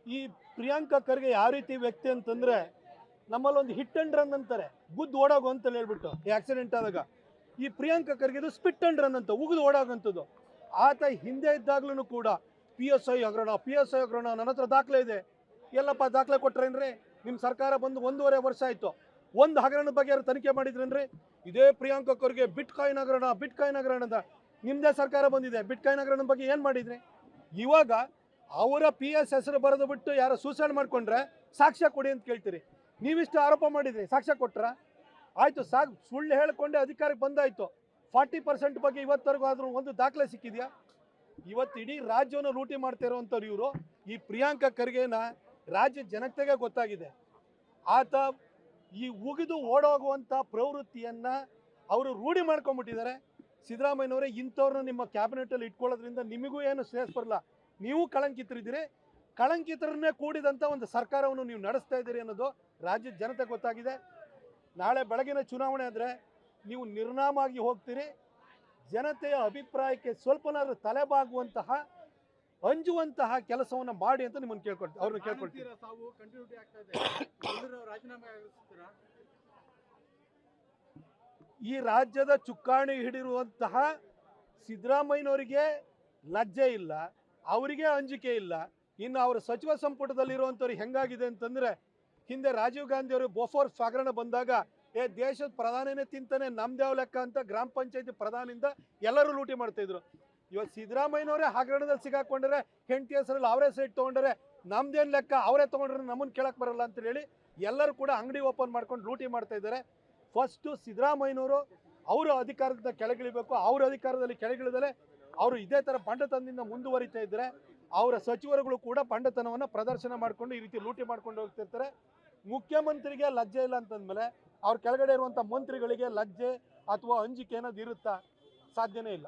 ಈ ಪ್ರಿಯಾಂಕಾ ಖರ್ಗೆ ಯಾವ ರೀತಿ ವ್ಯಕ್ತಿ ಅಂತಂದರೆ, ನಮ್ಮಲ್ಲಿ ಒಂದು ಹಿಟ್ ಅಂಡ್ ರನ್ ಅಂತಾರೆ, ಗುದ್ದು ಓಡೋಗು ಅಂತ ಹೇಳ್ಬಿಟ್ಟು ಈ ಆಕ್ಸಿಡೆಂಟ್ ಆದಾಗ. ಈ ಪ್ರಿಯಾಂಕಾ ಖರ್ಗೆದು ಸ್ಪಿಟ್ ಅಂಡ್ ರನ್ ಅಂತ, ಉಗಿದು ಓಡೋಗಂಥದ್ದು. ಆತ ಹಿಂದೆ ಇದ್ದಾಗ್ಲೂ ಕೂಡ PSI ಹಗರಣ ನನ್ನ ಹತ್ರ ದಾಖಲೆ ಇದೆ. ಎಲ್ಲಪ್ಪ ದಾಖಲೆ ಕೊಟ್ರೇನ್ರಿ? ನಿಮ್ಮ ಸರ್ಕಾರ ಬಂದು 1.5 ವರ್ಷ ಆಯಿತು. ಒಂದು ಹಗರಣದ ಬಗ್ಗೆ ಯಾರು ತನಿಖೆ ಮಾಡಿದ್ರೇನ್ರಿ? ಇದೇ ಪ್ರಿಯಾಂಕಾ ಖರ್ಗೆ ಬಿಟ್ಕಾಯಿನ್ ಹಗರಣ ಅಂತ ನಿಮ್ಮದೇ ಸರ್ಕಾರ ಬಂದಿದೆ. ಬಿಟ್ಕಾಯಿನ್ ಹಗರಣದ ಬಗ್ಗೆ ಏನು ಮಾಡಿದ್ರಿ? ಇವಾಗ ಅವರ PS ಹೆಸರು ಬರೆದು ಬಿಟ್ಟು ಯಾರೋ ಸೂಸೈಡ್ ಮಾಡ್ಕೊಂಡ್ರೆ ಸಾಕ್ಷ್ಯ ಕೊಡಿ ಅಂತ ಕೇಳ್ತೀರಿ. ನೀವಿಷ್ಟು ಆರೋಪ ಮಾಡಿದ್ರಿ, ಸಾಕ್ಷ್ಯ ಕೊಟ್ರ? ಆಯಿತು, ಸುಳ್ಳು ಹೇಳ್ಕೊಂಡೆ ಅಧಿಕಾರಕ್ಕೆ ಬಂದಾಯಿತು. 40% ಬಗ್ಗೆ ಇವತ್ತರೆಗೂ ಆದರೂ ಒಂದು ದಾಖಲೆ ಸಿಕ್ಕಿದೆಯಾ? ಇವತ್ತು ಇಡೀ ರಾಜ್ಯವನ್ನು ಲೂಟಿ ಮಾಡ್ತಾ ಇರುವಂಥವ್ರು ಇವರು. ಈ ಪ್ರಿಯಾಂಕಾ ಖರ್ಗೆನ ರಾಜ್ಯ ಜನತೆಗೆ ಗೊತ್ತಾಗಿದೆ. ಆತ ಈ ಉಗಿದು ಓಡೋಗುವಂಥ ಪ್ರವೃತ್ತಿಯನ್ನು ಅವರು ರೂಢಿ ಮಾಡ್ಕೊಂಡ್ಬಿಟ್ಟಿದ್ದಾರೆ. ಸಿದ್ದರಾಮಯ್ಯನವರೇ, ಇಂಥವ್ರನ್ನ ನಿಮ್ಮ ಕ್ಯಾಬಿನೆಟಲ್ಲಿ ಇಟ್ಕೊಳ್ಳೋದ್ರಿಂದ ನಿಮಗೂ ಏನು ಶ್ರೇಯಸ್ ಬರಲ್ಲ. ನೀವು ಕಳಂಕಿತರಿದ್ದೀರಿ. ಕಳಂಕಿತರನ್ನೇ ಕೂಡಿದಂಥ ಒಂದು ಸರ್ಕಾರವನ್ನು ನೀವು ನಡೆಸ್ತಾ ಇದ್ದೀರಿ ಅನ್ನೋದು ರಾಜ್ಯದ ಜನತೆ ಗೊತ್ತಾಗಿದೆ. ನಾಳೆ ಬೆಳಗಿನ ಚುನಾವಣೆ ಆದರೆ ನೀವು ನಿರ್ನಾಮ ಆಗಿ ಹೋಗ್ತೀರಿ. ಜನತೆಯ ಅಭಿಪ್ರಾಯಕ್ಕೆ ಸ್ವಲ್ಪನಾದ್ರೂ ತಲೆಬಾಗುವಂತಹ, ಅಂಜುವಂತಹ ಕೆಲಸವನ್ನು ಮಾಡಿ ಅಂತ ನಿಮ್ಮನ್ನು ಅವ್ರನ್ನ ಕೇಳ್ಕೊಳ್ತೀವಿ. ಈ ರಾಜ್ಯದ ಚುಕ್ಕಾಣಿ ಹಿಡಿರುವಂತಹ ಸಿದ್ದರಾಮಯ್ಯನವರಿಗೆ ಲಜ್ಜೆ ಇಲ್ಲ, ಅವರಿಗೆ ಅಂಜಿಕೆ ಇಲ್ಲ. ಇನ್ನು ಅವರ ಸಚಿವ ಸಂಪುಟದಲ್ಲಿರುವಂಥವ್ರು ಹೆಂಗಾಗಿದೆ ಅಂತಂದರೆ, ಹಿಂದೆ ರಾಜೀವ್ ಗಾಂಧಿ ಅವರು ಬೋಫೋರ್ಸ್ ಹಗರಣ ಬಂದಾಗ ದೇಶದ ಪ್ರಧಾನಿನೇ ತಿಂತಾನೆ ನಮ್ದೇವ್ ಲೆಕ್ಕ ಅಂತ ಗ್ರಾಮ ಪಂಚಾಯತಿ ಪ್ರಧಾನಿಂದ ಎಲ್ಲರೂ ಲೂಟಿ ಮಾಡ್ತಾಯಿದ್ರು. ಇವತ್ತು ಸಿದ್ದರಾಮಯ್ಯನವರೇ ಹಗರಣದಲ್ಲಿ ಸಿಗಾಕೊಂಡ್ರೆ, ಹೆಂಡತಿ ಹೆಸರಲ್ಲಿ ಅವರೇ ಸೈಟ್ ತೊಗೊಂಡ್ರೆ ನಮ್ದೇನು ಲೆಕ್ಕ, ಅವರೇ ತೊಗೊಂಡ್ರೆ ನಮ್ಮನ್ನು ಕೇಳಕ್ಕೆ ಬರಲ್ಲ ಅಂತ ಹೇಳಿ ಎಲ್ಲರೂ ಕೂಡ ಅಂಗಡಿ ಓಪನ್ ಮಾಡ್ಕೊಂಡು ಲೂಟಿ ಮಾಡ್ತಾ ಇದ್ದಾರೆ. ಫಸ್ಟು ಸಿದ್ದರಾಮಯ್ಯನವರು ಅವರು ಅಧಿಕಾರದಿಂದ ಕೆಳಗಿಳಿಬೇಕು. ಅವ್ರ ಅಧಿಕಾರದಲ್ಲಿ ಕೆಳಗಿಳಿದರೆ ಅವರು ಇದೇ ಥರ ಬಂಡತನದಿಂದ ಮುಂದುವರಿತಾ ಇದ್ದರೆ ಅವರ ಸಚಿವರುಗಳು ಕೂಡ ಬಂಡತನವನ್ನು ಪ್ರದರ್ಶನ ಮಾಡಿಕೊಂಡು ಈ ರೀತಿ ಲೂಟಿ ಮಾಡ್ಕೊಂಡು ಹೋಗ್ತಿರ್ತಾರೆ. ಮುಖ್ಯಮಂತ್ರಿಗೆ ಲಜ್ಜೆ ಇಲ್ಲ ಅಂತಂದಮೇಲೆ ಅವ್ರ ಕೆಳಗಡೆ ಇರುವಂಥ ಮಂತ್ರಿಗಳಿಗೆ ಲಜ್ಜೆ ಅಥವಾ ಅಂಜಿಕೆ ಅನ್ನೋದು ಇರುತ್ತಾ? ಸಾಧ್ಯನೇ ಇಲ್ಲ.